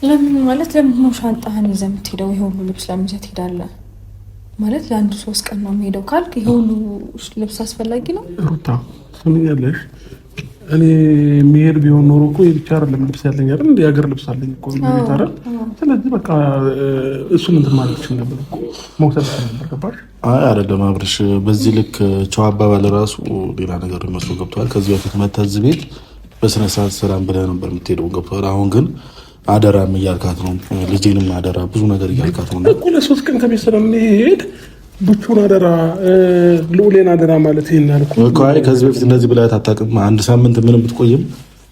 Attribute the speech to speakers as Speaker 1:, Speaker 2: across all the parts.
Speaker 1: ለምን ማለት ለምን ነው ሻንጣህን ይዘህ የምትሄደው? ይሄ ሁሉ ልብስ ለምን ይዘህ ትሄዳለህ? ማለት ለአንድ 3 ቀን ነው የምሄደው ካልክ ይሄ ሁሉ ልብስ አስፈላጊ ነው?
Speaker 2: ሩታ ስምኛለሽ፣ እኔ የሚሄድ ቢሆን ኖሮ እኮ የብቻ አይደለም ልብስ ያለኝ አይደል? እንደ ሀገር ልብስ አለኝ እኮ ቤት አይደል? ስለዚህ በቃ እሱን እንትን ማለት ይችላል ነበር እኮ መውሰድ ነበር። ገባሽ?
Speaker 3: አይ አይደለም አብርሽ፣ በዚህ ልክ ቻው አባባል ራሱ ሌላ ነገር መስሎ ገብቷል። ከዚህ በፊት መተዝ ቤት በስነ ስርዓት ሰላም ብለህ ነበር የምትሄደው። ገብቷል። አሁን ግን አደራም እያልካት ነው፣ ልጄንም አደራ ብዙ ነገር እያልካት ነው
Speaker 2: እኮ። ለ3 ቀን ከቤት ስለምንሄድ ብቻውን አደራ ልዑሌን አደራ ማለት ይሄን አልኩ
Speaker 3: እኮ። አይ ከዚህ በፊት እንደዚህ ብላት አታውቅም። አንድ ሳምንት ምንም ብትቆይም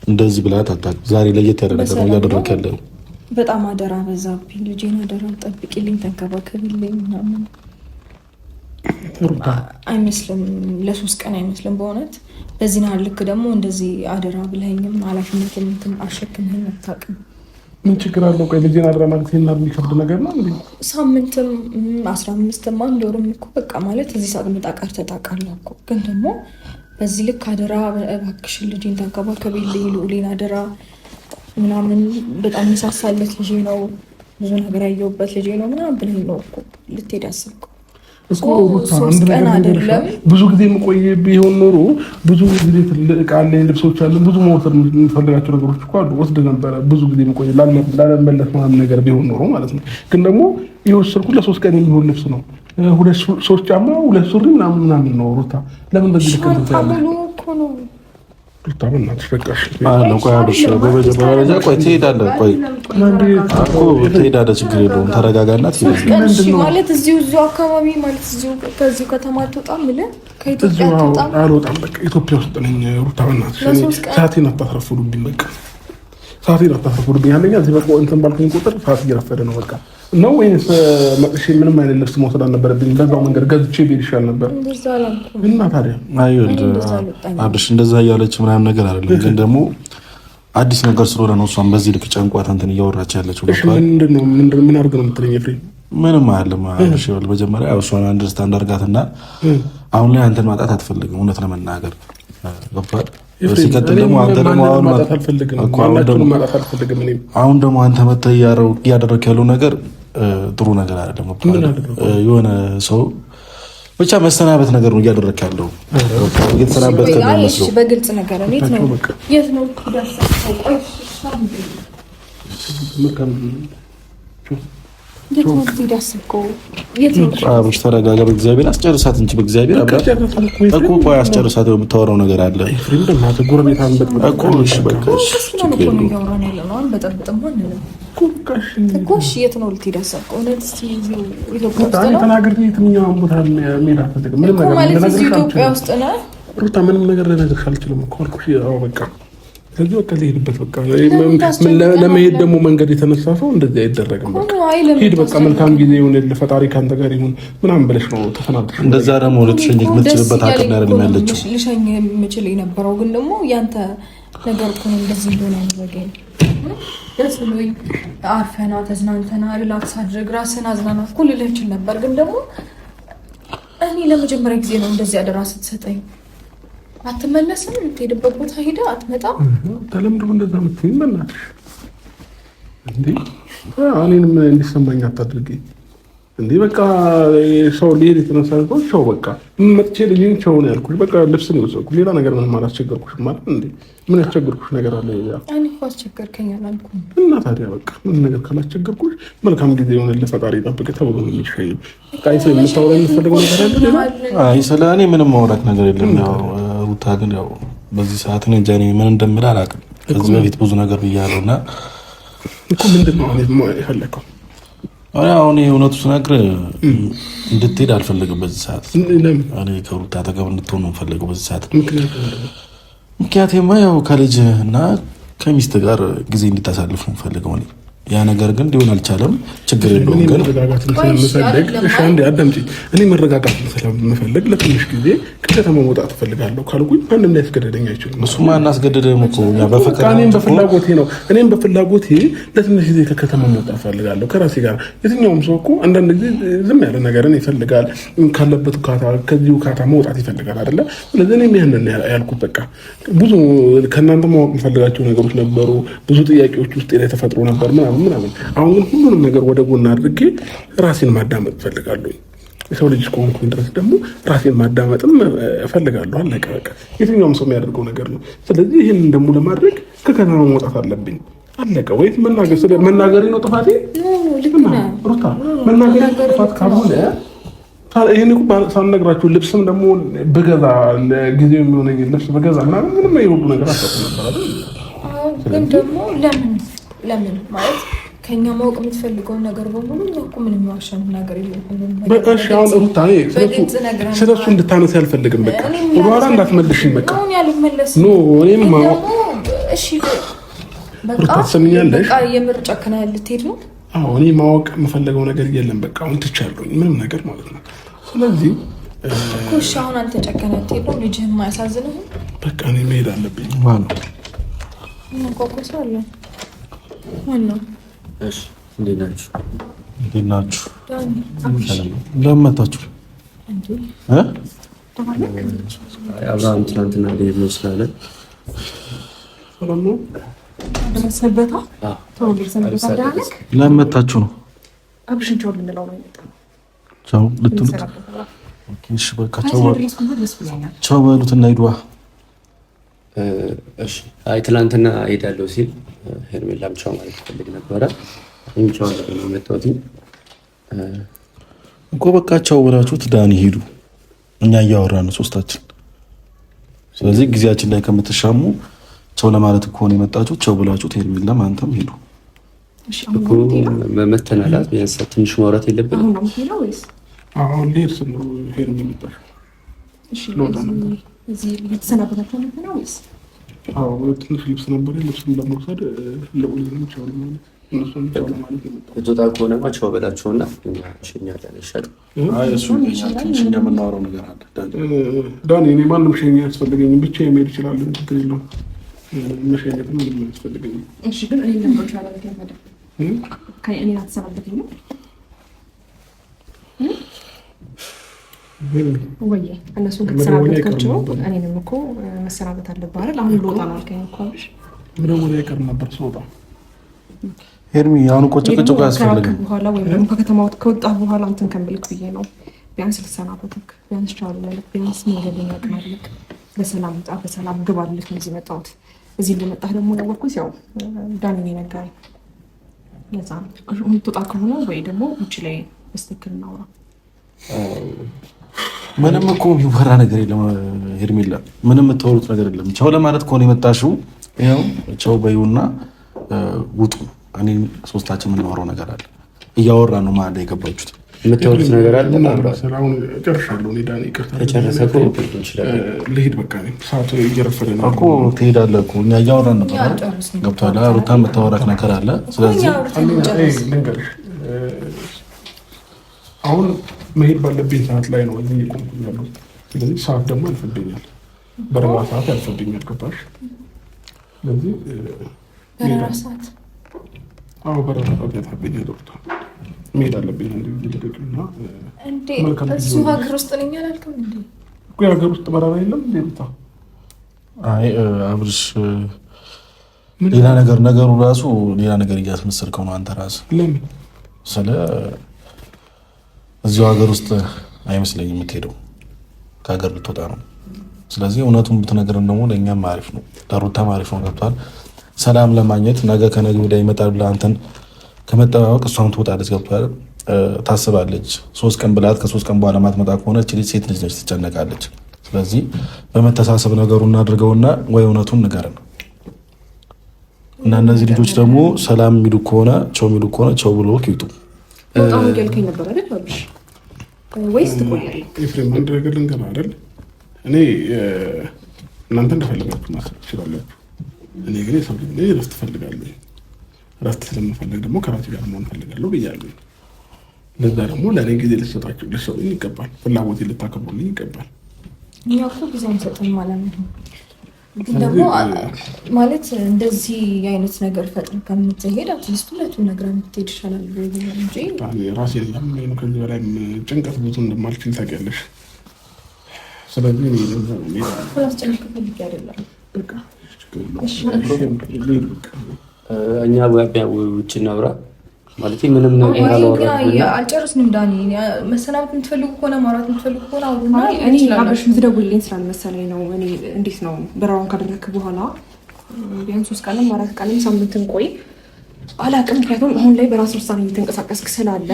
Speaker 3: እንደዚህ ብላት አታውቅም። ዛሬ ለየት ያለ ነገር ነው እያደረክ ያለው።
Speaker 1: በጣም አደራ በዛብኝ። ልጄን አደራ ጠብቂልኝ፣ ተንከባከቢልኝ ምናምን አይመስልም። ለ3 ቀን አይመስልም በእውነት። በዚህ ናል ልክ ደግሞ እንደዚህ አደራ ብለኸኝም ኃላፊነት እንትን አሸክምህኝ አታውቅም።
Speaker 2: ምን ችግር አለው? ቆይ ልጄን አደራ ማለት ይሄን የሚከብድ ነገር ነው እንዴ?
Speaker 1: ሳምንትም 15ም አንድ ወርም እኮ በቃ ማለት እዚህ ሳቅምጣ ቀርተህ ታውቃለህ እኮ። ግን ደግሞ በዚህ ልክ አደራ እባክሽን ልጄን ተንከባከቢልኝ፣ ልዑሌን አደራ ምናምን በጣም የሚሳሳለት ልጄ ነው፣ ብዙ ነገር ያየሁበት ልጄ ነው ምናምን ብለኝ ነው እኮ ልትሄድ ያሰብከው
Speaker 2: እኮ ሩታ። አንድ ነገር ብዙ ጊዜ የምቆይ ቢሆን ኖሮ ብዙ ጊዜ ትልቅ አለኝ ልብሶች አሉ፣ ብዙ መውሰድ የምፈልጋቸው ነገሮች እኮ አሉ፣ ወስድ ነበረ። ብዙ ጊዜ የምቆይ ላለመለስ ምናምን ነገር ቢሆን ኖሮ ማለት ነው። ግን ደግሞ የወሰድኩት ለ3 ቀን የሚሆን ልብስ ነው። 2-3 ጫማ 2 ሱሪ ምናምን ነው ሩታ። ለምን በዚህ ልክ ነው ሩታ? በእናትሽ በቃሽ።
Speaker 3: ቆይ አብርሽ፣ በመጀመሪያ ቆይ ትሄዳለህ። ቆይ ትሄዳለህ፣ ችግር የለውም። ተረጋጋና ትሄዳለህ
Speaker 1: ማለት እዚሁ አካባቢ ማለት እዚሁ ከዚሁ ከተማ አትወጣም? ከኢትዮጵያ አትወጣም?
Speaker 2: አልወጣም። በቃ ኢትዮጵያ ውስጥ ነኝ ሩታ። በእናትሽ ሰዓቴን አታስረፍዱብኝ። በቃ ሰዓቴን አታስረፍዱብኝ። አንደኛ እዚህ በቃ እንትን ባልኩኝ ቁጥር ሰዓት እየረፈደ ነው በቃ ነው። ወይስ መጥቼ ምንም አይነት ልብስ መውሰድ አልነበረብኝ? በዛው መንገድ ገዝቼ ብሄድ ይሻል ነበር። እና ታዲያ
Speaker 3: አብርሽ እንደዛ እያለች ምናምን ነገር አይደለም። ግን ደግሞ አዲስ ነገር ስለሆነ ነው እሷን በዚህ ልክ ጨንቋት እንትን እያወራች ያለችው።
Speaker 2: ምን አድርግ ነው የምትለኝ? ኤፍሬም
Speaker 3: ምንም አይደለም አብርሽ። ይኸውልህ መጀመሪያ እሷን አንደርስታንድ አድርጋትና አሁን ላይ አንተን ማጣት አትፈልግም እውነት ለመናገር ገብቶሃል። ሲቀጥል ደግሞ አንተ ደግሞ አሁን ደግሞ አንተ መተህ እያደረክ ያለው ነገር ጥሩ ነገር አይደለም። የሆነ ሰው ብቻ መሰናበት ነገር ነው እያደረክ ያለው። እየተሰናበት ከሚመስለው
Speaker 1: በግልጽ ነገር የት ነው
Speaker 3: አብርሽ ተረጋጋ። በእግዚአብሔር አስጨርሳት እንጂ በእግዚአብሔር እኮ ቆይ አስጨርሳት። የምታወራው ነገር አለ
Speaker 2: ሩታ። ምንም ነገር ልነግርሽ አልችልም እኮ አልኩሽ። በቃ ከዚህ በቃ ልሄድበት በቃ ለመሄድ ደግሞ መንገድ የተነሳ ሰው እንደዚህ አይደረግም። በቃ ሂድ በቃ መልካም ጊዜ ይሁን፣ ለፈጣሪ ካንተ ጋር ይሁን ምናምን ብለሽ ነው ተፈናድሽ።
Speaker 3: እንደዛ ደግሞ ልትሸኝ የምትችልበት አቅም አይደለም ያለችው።
Speaker 1: ልሸኝ የምችል የነበረው ግን ደግሞ ያንተ ነገር እኮ ነው እንደዚህ እንደሆነ ያደረገኝ። ደስ ብሎኝ አርፈና ተዝናንተና ሪላክስ አድርግ ራስን አዝናና እኮ ልልህ እችል ነበር። ግን ደግሞ እኔ ለመጀመሪያ ጊዜ ነው እንደዚህ አደራ ስትሰጠኝ። አትመለስም? የምትሄድበት ቦታ ሄደ አትመጣም?
Speaker 2: ተለምዶ እንደዛ የምትይኝ በእናትሽ እንዴ! እኔንም እንዲሰማኝ አታድርጊ እንዴ! በቃ ሰው ሊሄድ የተነሳ ሰው በቃ መጥቼ ልጅን ቸው ነው ያልኩሽ። በቃ ልብስ ነው የወሰድኩት፣ ሌላ ነገር ምንም አላስቸገርኩሽም ማለት እንዴ? ምን ያስቸገርኩሽ ነገር አለ?
Speaker 1: እኔ እኮ አስቸገርከኝ አላልኩም።
Speaker 2: እና ታዲያ በቃ ምን ነገር ካላስቸገርኩሽ መልካም ጊዜ ይሆንልህ፣ ፈጣሪ ይጠብቅህ ተብሎ ነው የሚሸኝ። በቃ አይሰ የምታወራኝ የምትፈልገው ነገር አለ?
Speaker 3: አይ ስለ እኔ ምንም ማውራት ነገር የለም። ያው ሩታ ግን ያው በዚህ ሰዓት ነው እንጂ እኔ ምን እንደምል አላውቅም። ከዚህ በፊት ብዙ ነገር ብያለሁ እና
Speaker 2: እኮ ምንድን ነው እኔ የፈለከው?
Speaker 3: አሁን እውነቱ ስነግርህ እንድትሄድ አልፈለግም በዚህ ሰዓት። እኔ ከሩታ አጠገብ እንድትሆን ነው የምፈልገው በዚህ ሰዓት። ምክንያቱም ያው ከልጅ እና ከሚስት ጋር ጊዜ እንድታሳልፍ ነው የምፈልገው እኔ። ያ ነገር ግን ሊሆን አልቻለም። ችግር የለውም ግን
Speaker 2: መረጋጋትን ስለምፈልግ አንዴ አዳምጪኝ። እኔ መረጋጋትን ስለምፈልግ ለትንሽ ጊዜ ከከተማ መውጣት እፈልጋለሁ ካልኩኝ ማንም ሊያስገድደኝ አይችልም።
Speaker 3: እሱማ እናስገድድህም እኮ
Speaker 2: እኔም በፍላጎቴ ነው። እኔም በፍላጎቴ ለትንሽ ጊዜ ከከተማ መውጣት እፈልጋለሁ ከራሴ ጋር። የትኛውም ሰው እኮ አንዳንድ ጊዜ ዝም ያለ ነገርን ይፈልጋል፣ ካለበት ካታ ከዚሁ ካታ መውጣት ይፈልጋል አይደለ? ስለዚህ እኔም ያንን ያልኩት በቃ ብዙ ከእናንተ ማወቅ የምፈልጋቸው ነገሮች ነበሩ። ብዙ ጥያቄዎች ውስጥ ላይ ተፈጥሮ ነበር ምናምን ምናምን። አሁን ግን ሁሉንም ነገር ወደ ጎን አድርጌ ራሴን ማዳመጥ እፈልጋለሁ። የሰው ልጅ እስከሆንኩኝ ድረስ ደግሞ ራሴን ማዳመጥም እፈልጋለሁ። አለቀ በቃ። የትኛውም ሰው የሚያደርገው ነገር ነው። ስለዚህ ይህንን ደግሞ ለማድረግ ከከተማ መውጣት አለብኝ። አለቀ። ወይ መናገሬ ነው ጥፋቴ? ሩታ መናገሬ ጥፋት ካልሆነ ይህን ሳልነግራችሁ ልብስም ደግሞ በገዛ ጊዜው የሚሆነኝ ልብስ በገዛ ምናምን ምንም የሁሉ ነገር አሰጡ ነበር።
Speaker 1: ግን ደግሞ ለምን ማለት ከኛ ማወቅ የምትፈልገውን ነገር በሙሉ እኮ ምንም የዋሸን ነገር የለም።
Speaker 2: በቃ አሁን ሩታ ስለሱ እንድታነሳ አልፈልግም። በቃ ወደኋላ እንዳትመልሽኝ። በቃ ኖ እኔም ማወቅ
Speaker 1: በቃ ትሰሚኛለሽ። በቃ የምር ጨክና ልትሄድ ነው?
Speaker 2: አዎ እኔ ማወቅ የምፈልገው ነገር የለም። በቃ አሁን ትቻለሁኝ ምንም ነገር ማለት ነው። ስለዚህ
Speaker 1: እሺ አሁን አንተ ጨከና ልትሄድ ነው? ልጅህን ማያሳዝንህም?
Speaker 2: በቃ እኔ መሄድ አለብኝ።
Speaker 4: እሺ እንዴት ናችሁ?
Speaker 3: ለምን መጣችሁ?
Speaker 4: አብርሃም ትናንትና ሊሄድ ነው ስላለ
Speaker 3: ለምን መጣችሁ ነው?
Speaker 1: አብሽን ቻው ልንለው ነው የመጣው።
Speaker 3: ቻው ልትሉት? እሺ በቃ ቻው በሉት እና ሂዱ።
Speaker 4: እሺ አይ ትናንትና እሄዳለሁ ሲል ሄርሜላም ቻው ማለት ፈልግ ነበረ። እኔም ቻው ነው የመጣሁት
Speaker 3: እኮ በቃ ቻው ብላችሁት ዳኒ ሄዱ። እኛ እያወራን ሶስታችን። ስለዚህ ጊዜያችን ላይ ከምትሻሙ ቻው ለማለት እኮ ነው የመጣችሁት። ቻው ብላችሁት ሄርሜላም አንተም ሄዱ።
Speaker 1: እሺ አሁን
Speaker 4: መተናላት ቢያንስ ትንሽ ማውራት የለብንም?
Speaker 1: አሁን ነው ሄለው ወይስ
Speaker 2: አሁን ሊርስ ነው ሄርሜላ የሚባል?
Speaker 1: እሺ እዚህ ልትሰናበታችሁ ነው ወይስ?
Speaker 2: አዎ ትንሽ ልብስ ነበር። ልብስም ለመውሰድ ለሁሉም ቻው ማለት እነሱም ቻው ማለት የመጣው
Speaker 4: እቶታ ከሆነማ ቻው በላቸውና ሸኛለን። ይሻል።
Speaker 3: አይ እሱ ትንሽ እንደምናወራው ነገር አለ
Speaker 2: ዳኒ። እኔ ማንም ሸኛ አያስፈልገኝም፣ ብቻዬን መሄድ እችላለሁ። ችግር የለውም። መሸኘት ምንም አያስፈልገኝም።
Speaker 1: እሺ ግን እኔ ለምን ቻው ማለት እኔ አትሰናበተኝም ወይ? እነሱን ከተሰናበትካቸው እኔንም እኮ መሰናበት አለብህ አይደል? አሁን ልወጣ ነው አልከኝ እኮ አብሽ።
Speaker 2: ምንም ወደ አይቀር ነበር ስወጣ።
Speaker 3: ሄርሚ አሁን እኮ ጭቅጭቁ ያስፈልጋል
Speaker 1: በኋላ ወይ ደግሞ ከከተማ ከወጣህ በኋላ እንትን ከምልክ ብዬ ነው። ቢያንስ ልሰናበትክ፣ ቢያንስ ቻው ልበልክ፣ ቢያንስ መንገድን ያቅናልክ፣ በሰላም ውጣ በሰላም ግባልክ ነው እዚህ መጣሁት። እዚህ እንደመጣህ ደግሞ ያወቅኩት ያው ዳኒ ነገረኝ። ለዛ ነው የምትወጣ ከሆነ ወይ ደግሞ ውጭ ላይ በስትክክል እናውራ።
Speaker 3: ምንም እኮ የሚወራ ነገር የለም ሄርሜላ፣ ምንም የምታወሩት ነገር የለም። ቻው ለማለት ከሆነ የመጣሽው ይኸው ቻው በይውና ውጡ። እኔ ሶስታችን የምናወራው ነገር አለ፣ እያወራ ነው ማለት ላይ የገባችሁት።
Speaker 4: የምታወሩት ነገር አለ።
Speaker 2: አሁን ጨርሻለሁ። እኔ ዳኒ ይቅርታ
Speaker 4: ከጨረሰ እኮ
Speaker 2: ልሂድ። በቃ ሰዓቱ እየረፈደ ነው
Speaker 3: እኮ ትሄዳለህ እኮ እኛ እያወራን ነበር አይደል? ገብቶሃል? ሩታ የምታወራት ነገር አለ። ስለዚህ
Speaker 2: ልንገርሽ አሁን መሄድ ባለብኝ ሰዓት ላይ ነው እዚህ የቆምኩኝ ያለሁት። ስለዚህ ሰዓት ደግሞ ያልፈብኛል፣ በረራ ሰዓት ያልፈብኛል። ገባሽ? ስለዚህ
Speaker 1: በረራ ሰዓት
Speaker 2: በረራ ሰዓት ያልፈብኛል። ዶክተር መሄድ አለብኝ። ልደቅና
Speaker 1: እሱ ሀገር ውስጥ ነኝ አላልክም እንዴ?
Speaker 2: እኮ የሀገር ውስጥ በረራ የለም እንዴ ሩታ?
Speaker 3: አይ አብርሽ ሌላ ነገር ነገሩ ራሱ ሌላ ነገር እያስመሰልከው ነው አንተ ራስህ።
Speaker 2: ለምን
Speaker 3: ስለ እዚሁ ሀገር ውስጥ አይመስለኝም የምትሄደው፣ ከሀገር ልትወጣ ነው። ስለዚህ እውነቱን ብትነግረን ደግሞ ለእኛም አሪፍ ነው፣ ለሩታም አሪፍ ነው። ገብቶሃል? ሰላም ለማግኘት ነገ ከነገ ወዲያ ይመጣል ብለህ አንተን ከመጠባበቅ እሷም ትወጣለች። ገብቶሃል? ታስባለች። 3 ቀን ብላት ከ3 ቀን በኋላ ማትመጣ ከሆነ እቺ ልጅ ሴት ልጅ ነች፣ ትጨነቃለች። ስለዚህ በመተሳሰብ ነገሩን እናድርገውና ወይ እውነቱን ንገረን እና እነዚህ ልጆች ደግሞ ሰላም የሚሉ ከሆነ ቸው የሚሉ ከሆነ ቸው ብሎ ይውጡ።
Speaker 1: በጣም ይልከኝ ነበር አይደል አብሽ? ወይስ ትቆያለህ?
Speaker 2: ኤፍሬም አንድ ነገር ልንገርህ አይደል? እኔ እናንተ እንደፈለጋችሁ ማሰብ ትችላላችሁ። እኔ ግን የሰው ልጅ ነኝ፣ እረፍት እፈልጋለሁ። እረፍት ስለምፈልግ ደግሞ ከራሴ ጋር መሆን እፈልጋለሁ ብያለሁ። ለዛ ደግሞ ለእኔ ጊዜ ልትሰጡኝ ይገባል፣ ፍላጎቴ ልታከብሩልኝ ይገባል።
Speaker 1: እኛ እኮ ጊዜ አንሰጥም ማለት ነው። ግን ደግሞ ማለት እንደዚህ አይነት ነገር ፈጥን ከምትሄድ አትሊስት ሁለቱን ነገር የምትሄድ ይሻላል እንጂ
Speaker 2: ራሴ ያምን ከዚህ በላይ ጭንቀት ብዙ እንደማልችል ታውቂያለሽ። ስለዚህ እኔ
Speaker 1: አስጨንቅ ፈልጌ አይደለም። በቃ
Speaker 4: እኛ ውጭ እናውራ ማለት ምንም ነገር
Speaker 1: አልጨርስንም። ዳኒ መሰናበት የምትፈልጉ ከሆነ ማውራት የምትፈልጉ ከሆነ አውሩና
Speaker 5: እኔ አብረሽ የምትደውልልኝ ስላልመሰለኝ ነው። እኔ እንዴት ነው በራውን ካደረክ በኋላ ቢያንስ 3 ቀንም 4 ቀንም ሳምንትን ቆይ አላውቅም። ምክንያቱም አሁን ላይ በራስ ውሳኔ እየተንቀሳቀስክ ስላለ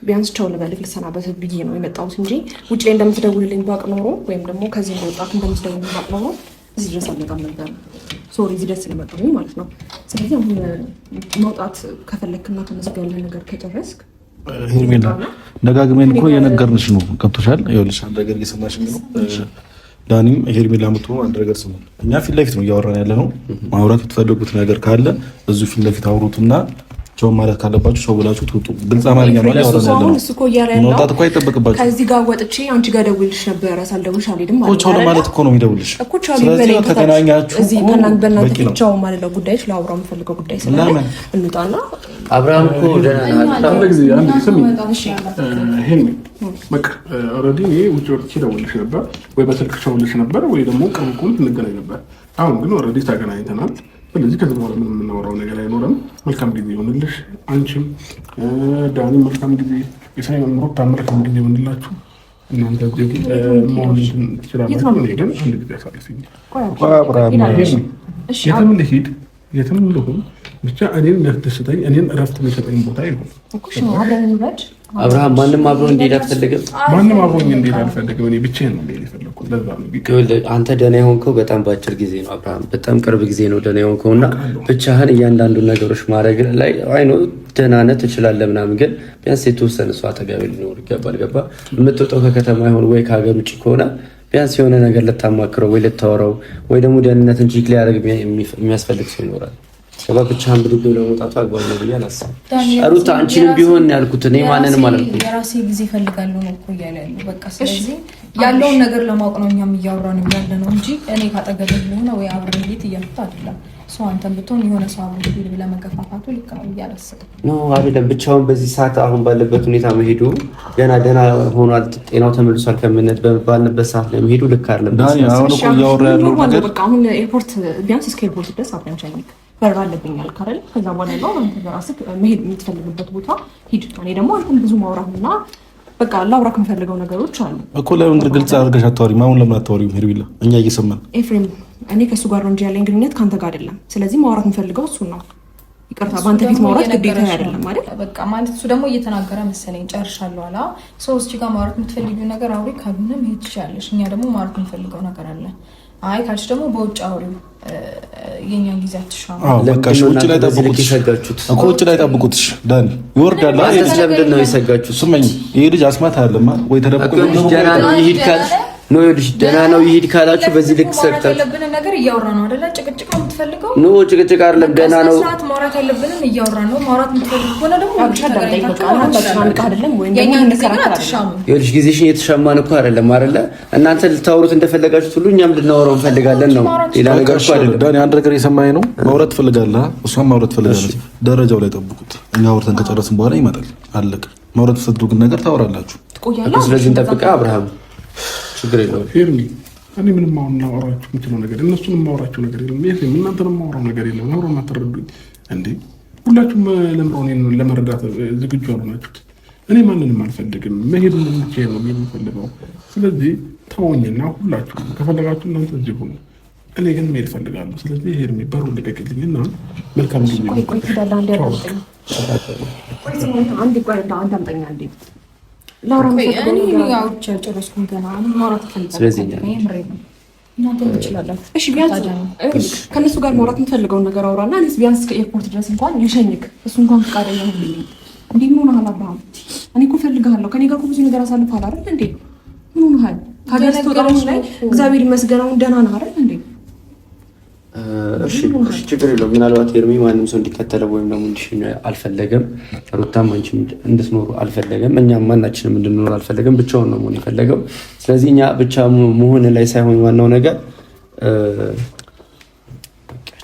Speaker 5: ቢያንስ ቻው ልበልክ ልሰናበት ብዬ ነው የመጣሁት እንጂ ውጭ ላይ እንደምትደውልልኝ ባቅ ኖሮ ወይም ደግሞ ከዚህ እንደወጣት እንደምትደውልልኝ ባቅ ኖሮ እዚህ ድረስ አልመጣም ነበር። ሶሪ እዚህ ድረስ ስለመጣሁኝ ማለት ነው። ስለዚህ አሁን መውጣት ከፈለክና ተመዝገብ ያለ ነገር ከጨረስክ
Speaker 3: ሄርሜላ ደጋግመን እኮ የነገርንሽ ነው። ገብቶሻል? ይኸውልሽ አንድ ነገር እየሰማሽኝ ነው። ዳኒም ሄርሜላ የምትሆኑ አንድ ነገር ስሙ። እኛ ፊት ለፊት ነው እያወራን ያለ ነው። ማውራት የምትፈልጉት ነገር ካለ እዚሁ ፊት ለፊት አውሩትና ቻው ማለት ካለባችሁ ቻው ብላችሁ ትውጡ። ግልጽ አማርኛ ነው ያወራን ያለ ነው።
Speaker 5: እሱ እኮ እያለ ያለው
Speaker 3: መውጣት እኮ አይጠበቅባችሁ።
Speaker 5: ከዚህ ጋር ወጥቼ አንቺ ጋር ደውልሽ ነበር ሳልደውልሽ አልሄድም ማለት ነው።
Speaker 3: ቻው ለማለት እኮ ነው የሚደውልሽ።
Speaker 5: ስለዚህ ተገናኛችሁ እዚህ በእናንተ ቻው ማለት ነው። ጉዳይሽ ላውራ የምፈልገው ጉዳይ ስለሆነ እንውጣና
Speaker 4: አብርሃም እኮ ደህና ነው።
Speaker 2: አንድ ጊዜ ስሚ ሄርሜ በቃ ኦልሬዲ እኔ ውጭ ወጥቼ ደውልሽ ነበር ወይ በስልክ ቻውልሽ ነበር ወይ ደግሞ ቀን ቁል እንገናኝ ነበር። አሁን ግን ኦልሬዲ ተገናኝተናል። ስለዚህ ከዚህ በኋላ ምንም የምናወራው ነገር አይኖርም። መልካም ጊዜ ይሆንልሽ። አንቺም ዳኒ መልካም ጊዜ፣ የሳይ መምሮት መልካም ጊዜ ይሆንላችሁ። እናንተ መሆን ትችላላችሁ። እኔ ግን አንድ ጊዜ አሳልፍኝ። የትም ልሂድ የትም ልሁን ብቻ እኔን የሚያስደስተኝ እኔን እረፍት የሚሰጠኝ ቦታ ይሁን።
Speaker 4: አብርሃም ማንም አብሮ እንዲሄድ አልፈልግም።
Speaker 2: ማንም አብሮኝ እንዲሄድ አልፈልግም። እኔ ብቻዬን ነው እንዲሄድ የፈለኩት። ለዛ ነው
Speaker 4: አንተ ደህና የሆንከው በጣም በአጭር ጊዜ ነው አብርሃም፣ በጣም ቅርብ ጊዜ ነው ደህና የሆንከው እና ብቻህን እያንዳንዱ ነገሮች ማድረግ ላይ አይኖ ደህና ነህ ትችላለህ ምናምን፣ ግን ቢያንስ የተወሰነ ሰው አጠገቤ ሊኖር ይገባል። ገባ? የምትወጣው ከከተማ ይሆን ወይ ከሀገር ውጭ ከሆነ ቢያንስ የሆነ ነገር ልታማክረው ወይ ልታወራው ወይ ደግሞ ደህንነትን ቼክ ሊያደርግ የሚያስፈልግ ሰው ይኖራል። ሰባ ብቻህን ብድግ ብለህ መውጣቱ አግባብ ነው ብዬ አላስብም። ሩታ አንቺንም ቢሆን ያልኩት እኔ ማንንም አላልኩም።
Speaker 1: የራሴ ጊዜ እፈልጋለሁ ነው እኮ እያለ ያለው። በቃ ስለዚህ ያለውን ነገር ለማወቅ ነው እኛም እያወራን ያለ ነው እንጂ እኔ ካጠገብህ ሆነ ወይ አብረን ቤት እያልኩት አይደለም። ሰው አንተን ብትሆን የሆነ ሰው አብሮ ሄድ ብለህ መገፋፋቱ ልክ ነው እያላሰብክ
Speaker 4: ነው አይደለም። ብቻውን በዚህ ሰዓት አሁን ባለበት ሁኔታ መሄዱ ገና ደህና ሆኗል ጤናው ተመልሷል ከምነት ባልንበት ሰዓት ላይ መሄዱ ልክ አይደለም።
Speaker 3: ዳኒ አሁን እኮ እያወራ ያለው ነገር
Speaker 5: በቃ አሁን ኤርፖርት ቢያንስ እስከ ኤርፖርት ድረስ አብረን ቻይኝ በረራ አለብኝ አልክ አይደል? ከዛ በኋላ ነው አንተ በራስህ መሄድ የምትፈልግበት ቦታ ሂድ። እኔ ደግሞ አንተን ብዙ ማውራትና በቃ ላውራ ከምፈልገው ነገሮች አሉ
Speaker 3: እኮ። ለምን ግልጽ አድርገሽ አታወሪም? አሁን ለምን አታወሪም? ሄርሜላ እኛ እየሰማን
Speaker 5: ኤፍሬም፣ እኔ ከእሱ ጋር ነው እንጂ ያለኝ ግንኙነት ከአንተ ጋር አይደለም። ስለዚህ ማውራት የምፈልገው እሱን ነው። ይቅርታ በአንተ ፊት ማውራት ግዴታ አይደለም አይደል?
Speaker 1: በቃ ማለት እሱ ደግሞ እየተናገረ መሰለኝ ጨርሻለሁ አላ። ሰው እዚህ ጋር ማውራት የምትፈልጊው ነገር አውሪ፣ ካልሆነ መሄድ ትችያለሽ። እኛ ደግሞ ማውራት የምፈልገው ነገር አለ። አይ ካልሽ ደግሞ በውጭ አውሪው። የኛን ጊዜ አትሻማ።
Speaker 3: በቃሽ። ውጭ ላይ ጠብቁት እኮ ውጭ ላይ ጠብቁት። ዳኒ ይወርዳል።
Speaker 4: ለምንድን ነው የሰጋችሁት?
Speaker 3: ስመኝ ይሄ ልጅ አስማት አለማ ወይ ተደብቆ
Speaker 4: ደህና ነው ይሄድ ካል ነው ይልሽ ደህና ነው ይሄድ ካላችሁ በዚህ ልክ ሰግታችሁ
Speaker 1: ያለብንን ነገር እያወራ ነው አይደለ? ጭቅጭቅ ነው የምትፈልገው?
Speaker 4: ኖ ጭቅጭቅ አይደለም። ደህና ነው
Speaker 1: ሰዓት ማውራት ያለብንን እያወራ ነው። ማውራት የምትፈልጉ ከሆነ ደግሞ
Speaker 4: ይልሽ ጊዜሽን የተሻማን እኮ አይደለም አይደለ? እናንተ ልታወሩት እንደፈለጋችሁት ሁሉ እኛም ልናወራው እንፈልጋለን ነው። ሌላ ነገር እኮ አይደለም።
Speaker 3: ዳኒ አንድ ነገር የሰማኸኝ ነው። ማውራት ትፈልጋለህ፣ እሷም ማውራት ትፈልጋለች። ደረጃው ላይ ጠብቁት። እኛ አውርተን ከጨረስን በኋላ ይመጣል። አለቀ። ማውራት ስትፈልጉ ነገር ታወራላችሁ።
Speaker 4: ስለዚህ እንጠብቃ አብርሃም ችግር የለውም።
Speaker 2: ሄርሚ እኔ ምንም አሁን ላወራችሁ የምችለው ነገር እነሱንም ማወራችሁ ነገር የለም። ይሄ እናንተንም ማወራው ነገር የለም። ለምሮ ማተረዱኝ እንዴ? ሁላችሁም ለምሮ እኔን ለመረዳት ዝግጁ ያልሆናችሁት። እኔ ማንንም አልፈልግም። መሄድ እንድንቼ ነው የሚፈልገው። ስለዚህ ተወኝና ሁላችሁ ከፈለጋችሁ እናንተ እዚህ ሁኑ። እኔ ግን መሄድ እፈልጋለሁ። ስለዚህ ሄርሚ በሩ ልቀቅልኝና መልካም ጊዜ ነው።
Speaker 5: ከእነሱ ጋር ማውራት የምትፈልገውን ነገር አውራና ቢያንስ ከኤርፖርት ድረስ እንኳን የሸኝክ እሱ እንኳን ፈቃደኛ ሆንልኝ። እንዴ ምን ሆነሃል አብርሃም? እኔ እኮ እፈልግሃለሁ። ከኔ ጋር ብዙ ነገር አሳልፈሃል አይደል እንዴ? ምን ሆነሃል? ከሀገር ስትወጣ ላይ እግዚአብሔር ይመስገን አሁን ደህና ነህ አይደል እንዴ?
Speaker 4: እሺ ችግር የለውም። ምናልባት ሄርሚ ማንም ሰው እንዲከተለው ወይም ደግሞ እንዲሸኝ አልፈለገም። ሩታም አንቺም እንድትኖሩ አልፈለገም። እኛም ማናችንም እንድንኖር አልፈለገም። ብቻውን ነው መሆን የፈለገው። ስለዚህ እኛ ብቻ መሆን ላይ ሳይሆን ዋናው ነገር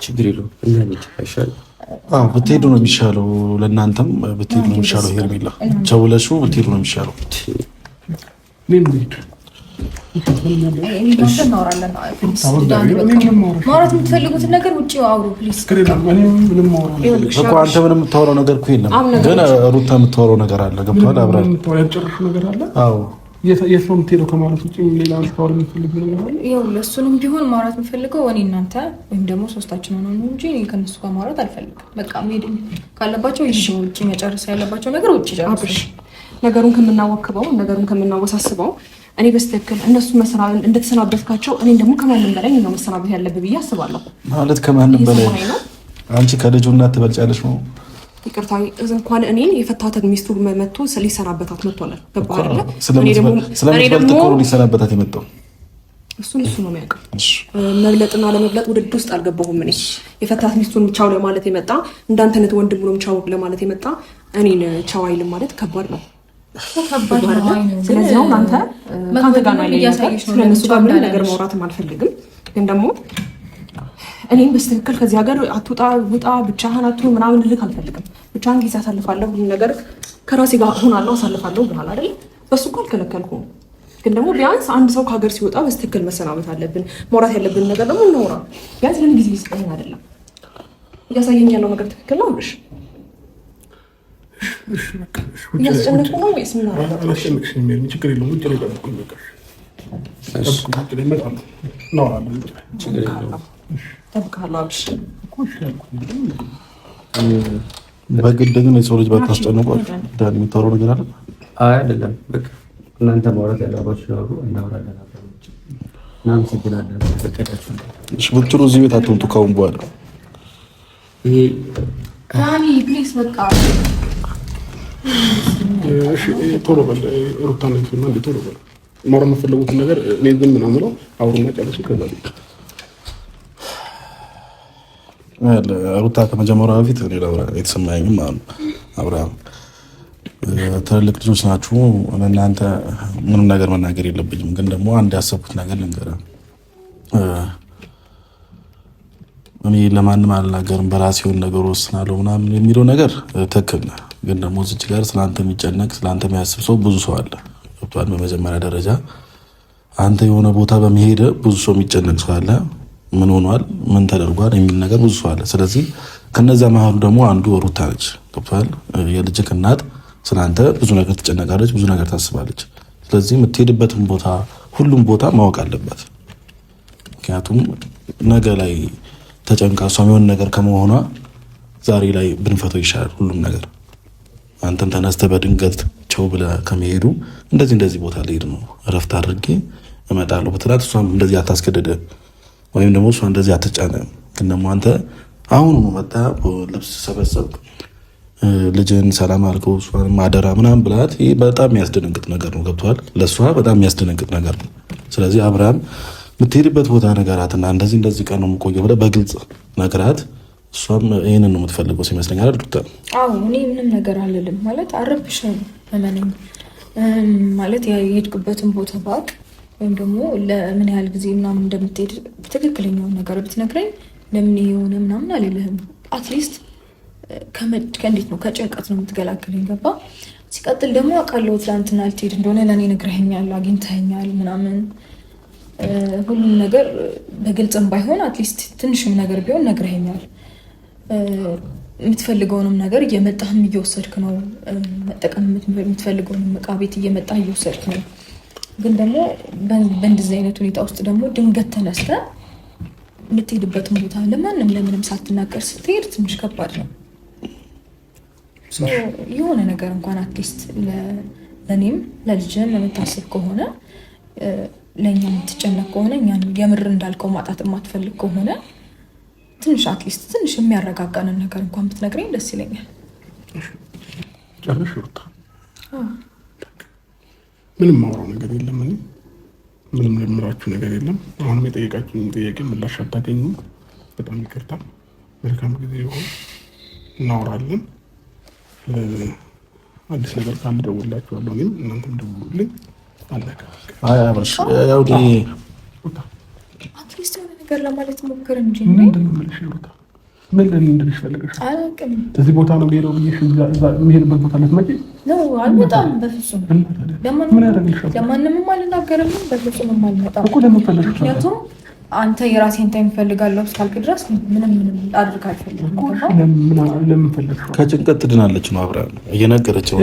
Speaker 4: ችግር የለውም። እኛ ይሻል
Speaker 3: ብትሄዱ ነው የሚሻለው። ለእናንተም ብትሄዱ ነው የሚሻለው። ሄርሜላ ቸውለሹ ብትሄዱ ነው የሚሻለው።
Speaker 1: ማውራት የምትፈልጉትን ነገር ውጭ አውሩ ፕሊዝ።
Speaker 3: አንተ ምንም የምታወራው ነገር እኮ የለም፣ ግን ሩታ የምታወራው ነገር አለ። ገብቶሃል? አብረን
Speaker 2: ያልጨረስሽው ነገር አለ። አዎ የት ነው የምትሄደው ከማለት ውጭ ሌላ ምታወራ የምትፈልጊው ነገር አለ?
Speaker 1: ይኸውልህ እሱንም ቢሆን ማውራት የምፈልገው እኔ እናንተ ወይም ደግሞ ሶስታችን ሆነን ነው እንጂ እኔ ከእነሱ ጋር ማውራት አልፈልግም። በቃ መሄድ ካለባቸው ይሄ ውጭ መጨረስ ያለባቸው ነገር ውጭ ጨርሱ።
Speaker 5: ነገሩን ከምናወክበው ነገሩን ከምናወሳስበው እኔ በስተክል እነሱ እንደተሰናበትካቸው እኔ ደግሞ ከማንም በላይ ነው መሰናበት ያለብህ ብዬ አስባለሁ።
Speaker 3: ማለት ከማንም በላይ አንቺ ከልጁ እናት ትበልጫለሽ ነው።
Speaker 5: ይቅርታ እንኳን እኔን የፈታተት ሚስቱ መጥቶ ሊሰናበታት መጥቷል። ገባህ አይደለ?
Speaker 3: ስለምትበልጥ እኮ ነው ሊሰናበታት የመጣው።
Speaker 5: እሱ ነው የሚያውቀው። መግለጥና ለመግለጥ ውድድ ውስጥ አልገባሁም። እኔ የፈታት ሚስቱን ቻው ለማለት የመጣ እንዳንተነት ወንድም ብሎም ቻው ለማለት የመጣ እኔን ቻው አይልም ማለት ከባድ ነው። ስለዚህ ነው አንተ ካንተ ጋር ነው ያሳየሽ ነው። ስለነሱ ጋር ምንም ነገር ማውራትም አልፈልግም። ግን ደግሞ እኔም በስተክል ከዚህ ሀገር አትውጣ ውጣ ብቻህን አትሁን ምናምን ልልክ አልፈልግም። ብቻህን ጊዜ አሳልፋለሁ፣ ሁሉ ነገር ከራሴ ጋር ሆናለሁ አሳልፋለሁ ብለሃል አይደል? በሱ እኮ አልከለከልኩም። ግን ደግሞ ቢያንስ አንድ ሰው ከሀገር ሲወጣ በስተክል መሰናበት አለብን። ማውራት ያለብን ነገር ደግሞ እናውራ። ቢያንስ ለምን ጊዜ ይስጠኝ አይደለም? እያሳየኝ ያለው ነገር ትክክል ነው ብለሽ እያስጨነቁ ነው ወይስ ምን አለ?
Speaker 2: አላስጨነቅሽኝም። የለም ችግር የለውም። ውጭ ላይ ጠብቁኝ። በቃ ጠብቁኝ። እመጣለሁ። እናወራለን። ችግር የለውም።
Speaker 5: እጠብቅሃለሁ። አብሽ
Speaker 3: በግድ ግን የሰው ልጅ ባታስጨንቋል። ዳን የምታወራው ነገር አለ?
Speaker 4: አይ አይደለም። በቃ እናንተ ማውራት ያለባችሁ ነው። እናወራለን። እናመሰግናለን። ፈቀዳችሁ።
Speaker 3: እሺ ብትሉ እዚህ ቤት አትምጡ ካሁን በኋላ።
Speaker 4: ይሄ
Speaker 1: ዳኒ ፕሊዝ በቃ
Speaker 2: እሺ ቶሎ በል ሩታ ነው እና ቶሎ በል ማውራት የምትፈልጉትን ነገር እኔ ዝም ነው የምለው። አውሩና ጨርሱ። ከዛ
Speaker 3: ሩታ ከመጀመሪያ በፊት እኔ የተሰማኝም አብርሃም ትልልቅ ልጆች ናችሁ። እናንተ ምንም ነገር መናገር የለብኝም። ግን ደግሞ አንድ ያሰብኩት ነገር ልንገርህ። እኔ ለማንም አልናገርም፣ በራሴውን ነገር ወስናለሁ ምናምን የሚለው ነገር ትክክል ነህ። ግን ደግሞ እዚች ጋር ስለአንተ የሚጨነቅ ስለአንተ የሚያስብ ሰው ብዙ ሰው አለ። ገብቶሃል? በመጀመሪያ ደረጃ አንተ የሆነ ቦታ በመሄድ ብዙ ሰው የሚጨነቅ ሰው አለ። ምን ሆኗል፣ ምን ተደርጓል የሚል ነገር ብዙ ሰው አለ። ስለዚህ ከነዛ መሀሉ ደግሞ አንዱ ሩታ ነች። ገብቶሃል? የልጅክ እናት ስለአንተ ብዙ ነገር ትጨነቃለች፣ ብዙ ነገር ታስባለች። ስለዚህ የምትሄድበትን ቦታ ሁሉም ቦታ ማወቅ አለባት። ምክንያቱም ነገ ላይ ተጨንቃ እሷም የሆነ ነገር ከመሆኗ ዛሬ ላይ ብንፈተው ይሻላል ሁሉም ነገር። አንተም ተነስተህ በድንገት ቸው ብለህ ከመሄዱ እንደዚህ ቦታ ልሄድ ነው እረፍት አድርጌ እመጣለሁ ብትላት እሷም እንደዚህ አታስገደደ ወይም ደግሞ እሷ እንደዚህ አትጫነ። ግን ደግሞ አንተ አሁን መጣ ልብስ ሰበሰብ ልጅን ሰላም አልከው እሷን ማደራ ምናምን ብላት፣ ይሄ በጣም የሚያስደነግጥ ነገር ነው። ገብቶሃል? ለእሷ በጣም የሚያስደነግጥ ነገር ነው። ስለዚህ አብርሃም የምትሄድበት ቦታ ነገራትና እንደዚህ ቀን ነው የምቆየው ብለህ በግልጽ ነገራት። እሷም ይሄንን ነው የምትፈልገው ሲመስለኝ አይደል?
Speaker 1: አዎ እኔ ምንም ነገር አልልም ማለት አረብሽም እመነኝ ማለት የሄድኩበትን ቦታ ባቅ ወይም ደግሞ ለምን ያህል ጊዜ ምናምን እንደምትሄድ ትክክለኛውን ነገር ብትነግረኝ ለምን የሆነ ምናምን አልልህም። አትሊስት ከእንዴት ነው ከጭንቀት ነው የምትገላግለኝ። ገባ? ሲቀጥል ደግሞ አውቃለሁ ትናንትና ልትሄድ እንደሆነ ለእኔ ነግረኸኛል፣ አግኝተኸኛል ምናምን ሁሉም ነገር በግልጽም ባይሆን አትሊስት ትንሽም ነገር ቢሆን ነግረኸኛል። የምትፈልገውንም ነገር እየመጣህም እየወሰድክ ነው። መጠቀም የምትፈልገውንም እቃ ቤት እየመጣህ እየወሰድክ ነው። ግን ደግሞ በእንደዚህ አይነት ሁኔታ ውስጥ ደግሞ ድንገት ተነስተ የምትሄድበትን ቦታ ለምንም ሳትናገር ስትሄድ ትንሽ ከባድ ነው። የሆነ ነገር እንኳን አትሊስት ለእኔም ለልጅም የምታስብ ከሆነ ለእኛ የምትጨነቅ ከሆነ እኛን የምር እንዳልከው ማጣት የማትፈልግ ከሆነ ትንሽ አትሊስት ትንሽ የሚያረጋጋንን ነገር እንኳን ብትነግረኝ ደስ ይለኛል።
Speaker 2: ጨርሽ ወጣ። ምንም ማውራው ነገር የለም። ምንም ልምራችሁ ነገር የለም። አሁንም የጠየቃችሁን ጥያቄ ምላሽ አታገኙም። በጣም ይቅርታ። መልካም ጊዜ ይሁን። እናወራለን። አዲስ ነገር ካለ ደውላችኋለሁ። ግን እናንተም ደውሉልኝ። አለቀ።
Speaker 1: አትሊስት የሆነ ነገር ለማለት ሞክር እንጂ
Speaker 2: ምንድን ነው የምልሽ? ምን ልንድልሽ ፈልገሽ?
Speaker 1: አላውቅም።
Speaker 2: እዚህ ቦታ ነው ሄደው ብዬሽ የሚሄድበት ቦታ ልትመጪ
Speaker 1: ነው? አልመጣም በፍጹም።
Speaker 2: ምን ያደርግልሻል?
Speaker 1: ለማንንም አልናገርም። በፍጹም አልመጣም
Speaker 2: እኮ ለምን ፈለግሽ?
Speaker 1: ምክንያቱም አንተ የራሴን ታይም ፈልጋለሁ እስካልክ ድረስ ምንም አድርግ አልፈልግም።
Speaker 2: ለምን ፈለግሽ?
Speaker 3: ከጭንቀት ትድናለች ነው አብራ እየነገረች ነው።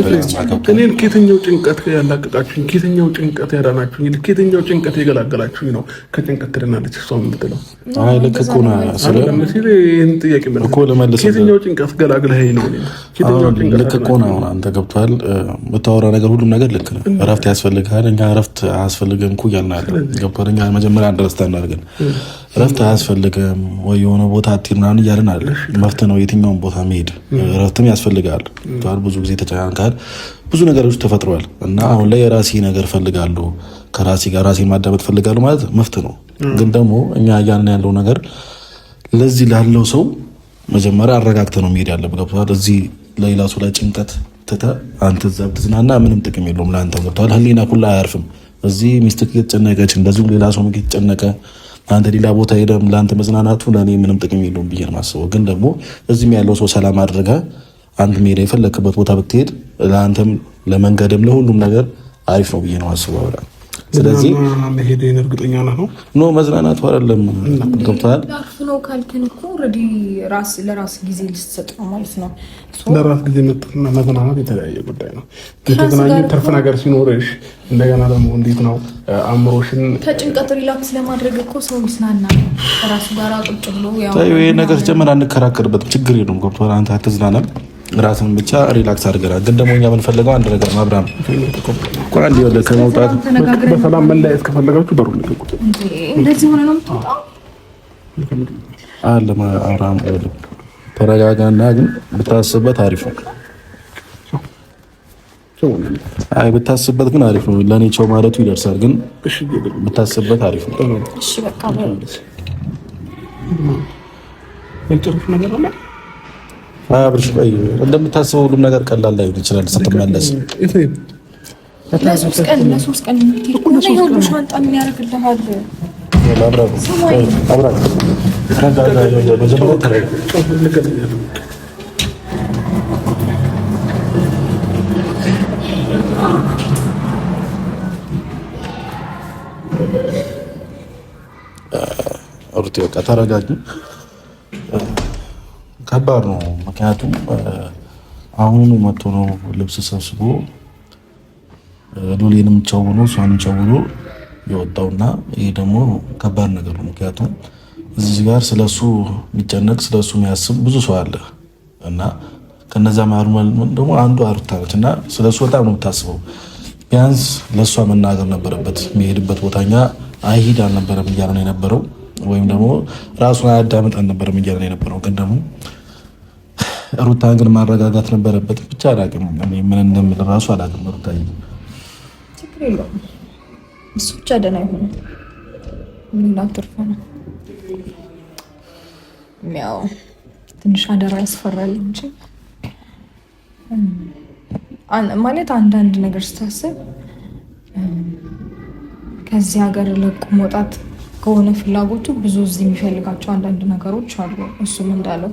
Speaker 2: እኔን ከየትኛው ጭንቀት ያላቀቃችሁኝ፣ ከየትኛው ጭንቀት ያዳናችሁኝ፣ ከየትኛው ጭንቀት የገላገላችሁኝ ነው ከጭንቀት ትድናለች እሷ የምትለው?
Speaker 3: አይ ልክ እኮ ነው።
Speaker 2: ይህን ጥያቄ
Speaker 3: እኮ ለመለስ
Speaker 2: ከየትኛው ጭንቀት ገላግለኸኝ ነው?
Speaker 3: ልክ እኮ ነው። አንተ ገብቶሃል። የምታወራ ነገር ሁሉም ነገር ልክ ነው። እረፍት ያስፈልግሃል። እኛ እረፍት አያስፈልግም እኮ እያልን ያለው ገብቶሃል። እኛ መጀመሪያ አንደርስታንድ አድርገን እረፍት አያስፈልግም ወይ የሆነ ቦታ አትሄድ ምናምን እያልን አለ። መፍትሄ ነው የትኛውን ቦታ መሄድ። እረፍትም ያስፈልጋል። ብዙ ጊዜ ተጨናንቀሃል፣ ብዙ ነገሮች ተፈጥሯል እና አሁን ላይ የራሴ ነገር ፈልጋለሁ፣ ከራሴ ጋር ራሴን ማዳመጥ ፈልጋለሁ ማለት መፍትሄ ነው። ግን ደግሞ እኛ እያልን ያለው ነገር ለዚህ ላለው ሰው መጀመሪያ አረጋግተ ነው መሄድ ያለብህ። ገብቶሃል። እዚህ ለሌላ ሰው ላይ ጭንቀት ትተህ አንተ እዛ ብትዝናና ምንም ጥቅም የለውም ለአንተ። ገብቶሃል። ህሊና ሁላ አያርፍም። እዚህ ሚስትህ እየተጨነቀች እንደዚሁ ሌላ ሰው እየተጨነቀ አንተ ሌላ ቦታ ሄደም ለአንተ መዝናናቱ ለእኔ ምንም ጥቅም የለውም ብዬ ነው የማስበው። ግን ደግሞ እዚህም ያለው ሰው ሰላም አድርገህ አንተ መሄድ የፈለክበት ቦታ ብትሄድ ለአንተም ለመንገድም ለሁሉም ነገር አሪፍ ነው ብዬ ነው የማስበው። ስለዚህ
Speaker 2: መሄድን እርግጠኛ ነህ ነው?
Speaker 3: ኖ መዝናናቱ አይደለም። ገብቶሃል።
Speaker 1: ነው ካልከን እኮ ኦልሬዲ ለራስ ጊዜ ልትሰጥ ነው ማለት ነው።
Speaker 2: ለራስ ጊዜ መዝናናት የተለያየ ጉዳይ ነው። የተገናኘ ትርፍ ነገር ሲኖርሽ እንደገና ደግሞ እንዴት ነው አእምሮሽን
Speaker 1: ከጭንቀት ሪላክስ ለማድረግ እኮ ሰው ይስናና ራሱ ጋር ቁጭ ብሎ ያው
Speaker 3: ይሄ ነገር ጀመር አንከራከርበትም። ችግር የለውም። ገብቶሃል። አንተ አትዝናናም፣ ራስን ብቻ ሪላክስ አድርገናል። ግን ደግሞ እኛ የምንፈልገው አንድ ነገር ማብራም ቁራን ዲወለ ከመውጣት
Speaker 2: በሰላም መለያየት ከፈለጋችሁ በሩ ልቀቁት።
Speaker 1: እንደዚህ ሆነ ነው የምትወጣው
Speaker 3: አለ አብርሃም ተረጋጋና፣ ግን ብታስብበት አሪፍ ነው። አይ ብታስብበት ግን አሪፍ ነው። ለኔ ቸው ማለቱ ይደርሳል፣ ግን
Speaker 2: እሺ
Speaker 3: ብታስብበት አሪፍ ነው።
Speaker 1: እሺ በቃ
Speaker 2: ልጨርስ ነገር አለ።
Speaker 3: አብርሽ ቆይ፣ እንደምታስበው ሁሉም ነገር ቀላል ላይሆን ይችላል ስትመለስ።
Speaker 1: ለሶስት ቀን ሁሉ ሻንጣ ምን ያደርግልሃል?
Speaker 3: ሩቲ በቃ ተረጋጊ። ከባድ ነው። ምክንያቱም አሁኑ መጥቶ ነው ልብስ ሰብስቦ ሉሊንም ቸውሎ እሷንም ቸውሎ የወጣውና ይሄ ደግሞ ከባድ ነገር ነው። ምክንያቱም እዚህ ጋር ስለሱ የሚጨነቅ ስለሱ የሚያስብ ብዙ ሰው አለ እና ከነዛ መሀል ደግሞ አንዱ አሩታ ነች እና ስለሱ በጣም ነው የምታስበው። ቢያንስ ለእሷ መናገር ነበረበት። የሚሄድበት ቦታኛ አይሂድ አልነበረም እያለ ነው የነበረው፣ ወይም ደግሞ ራሱን አያዳምጥ አልነበረም እያለ ነው የነበረው። ግን ደግሞ ሩታን ግን ማረጋጋት ነበረበት። ብቻ አላውቅም ምን እንደምል ራሱ አላውቅም። ሩታ
Speaker 1: ችግር የለውም እሱ ብቻ ደህና ይሆን ምን አትርፋ ነው። ያው ትንሽ አደራ ያስፈራል እንጂ ማለት አንዳንድ ነገር ስታስብ ከዚህ ሀገር ለቁ መውጣት ከሆነ ፍላጎቱ ብዙ እዚህ የሚፈልጋቸው አንዳንድ ነገሮች አሉ። እሱም እንዳለው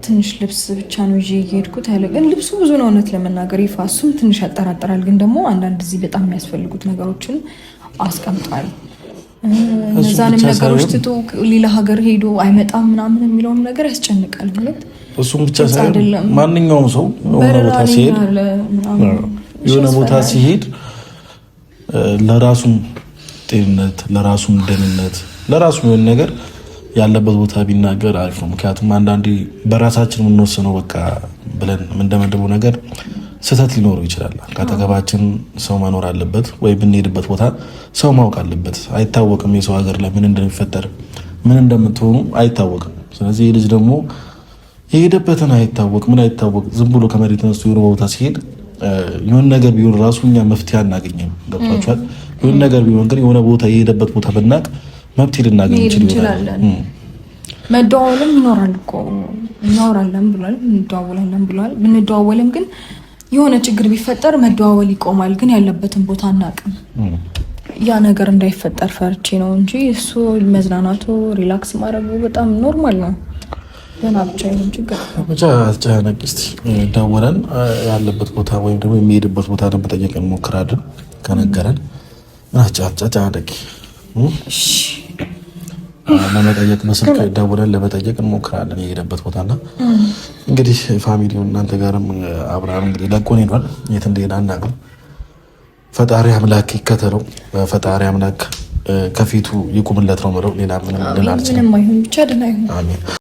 Speaker 1: ትንሽ ልብስ ብቻ ነው ይዤ እየሄድኩት ያለ፣ ግን ልብሱ ብዙ ነው እውነት ለመናገር ይፋ፣ እሱም ትንሽ ያጠራጥራል። ግን ደግሞ አንዳንድ እዚህ በጣም የሚያስፈልጉት ነገሮችን አስቀምጧል። እነዛንም ነገሮች ትቶ ሌላ ሀገር ሄዶ አይመጣም ምናምን የሚለውም ነገር ያስጨንቃል። ማለት
Speaker 3: እሱም ብቻ ሳይሆን ማንኛውም ሰው የሆነ ቦታ ሲሄድ ለራሱም ጤንነት፣ ለራሱም ደህንነት፣ ለራሱም የሆነ ነገር ያለበት ቦታ ቢናገር አሪፍ ነው። ምክንያቱም አንዳንዴ በራሳችን የምንወስነው በቃ ብለን የምንደመድበው ነገር ስህተት ሊኖረው ይችላል። ከአጠገባችን ሰው መኖር አለበት፣ ወይ ብንሄድበት ቦታ ሰው ማወቅ አለበት። አይታወቅም የሰው ሀገር ላይ ምን እንደሚፈጠር ምን እንደምትሆኑ አይታወቅም። ስለዚህ ይህ ልጅ ደግሞ የሄደበትን አይታወቅ ምን አይታወቅ ዝም ብሎ ከመሬት ተነስቶ የሆነ ቦታ ሲሄድ የሆነ ነገር ቢሆን ራሱ እኛ መፍትሄ አናገኝም። ገብቷችኋል? የሆነ ነገር ቢሆን ግን የሆነ ቦታ የሄደበት ቦታ ብናቅ መብት ልናገኝ እንችላለን።
Speaker 1: መደዋወልም ይኖራል እኮ እናወራለን ብሏል፣ እንደዋወላለን ብሏል። ብንደዋወልም ግን የሆነ ችግር ቢፈጠር መደዋወል ይቆማል። ግን ያለበትን ቦታ አናውቅም። ያ ነገር እንዳይፈጠር ፈርቼ ነው እንጂ እሱ መዝናናቱ ሪላክስ ማድረጉ በጣም ኖርማል ነው። ገና ብቻ ይሁን ችግር
Speaker 3: ብቻ አትጨናነቂ። እስኪ ደውለን ያለበት ቦታ ወይም ደግሞ የሚሄድበት ቦታ ለመጠየቅ እንሞክራለን። ከነገረን አትጨናነቂ። ለመጠየቅ በስልክ ደውለን ለመጠየቅ እንሞክራለን የሄደበት ቦታና እንግዲህ ፋሚሊውን እናንተ ጋርም አብርሃም እንግዲህ ለቆን ሄዷል። የት እንደሄደ አናውቅም። ፈጣሪ አምላክ ይከተለው። ፈጣሪ አምላክ ከፊቱ ይቁምለት ነው የምለው። ሌላ ምንም ልል አልችልም።
Speaker 1: ብቻ ደህና ይሁን።
Speaker 3: አሜን።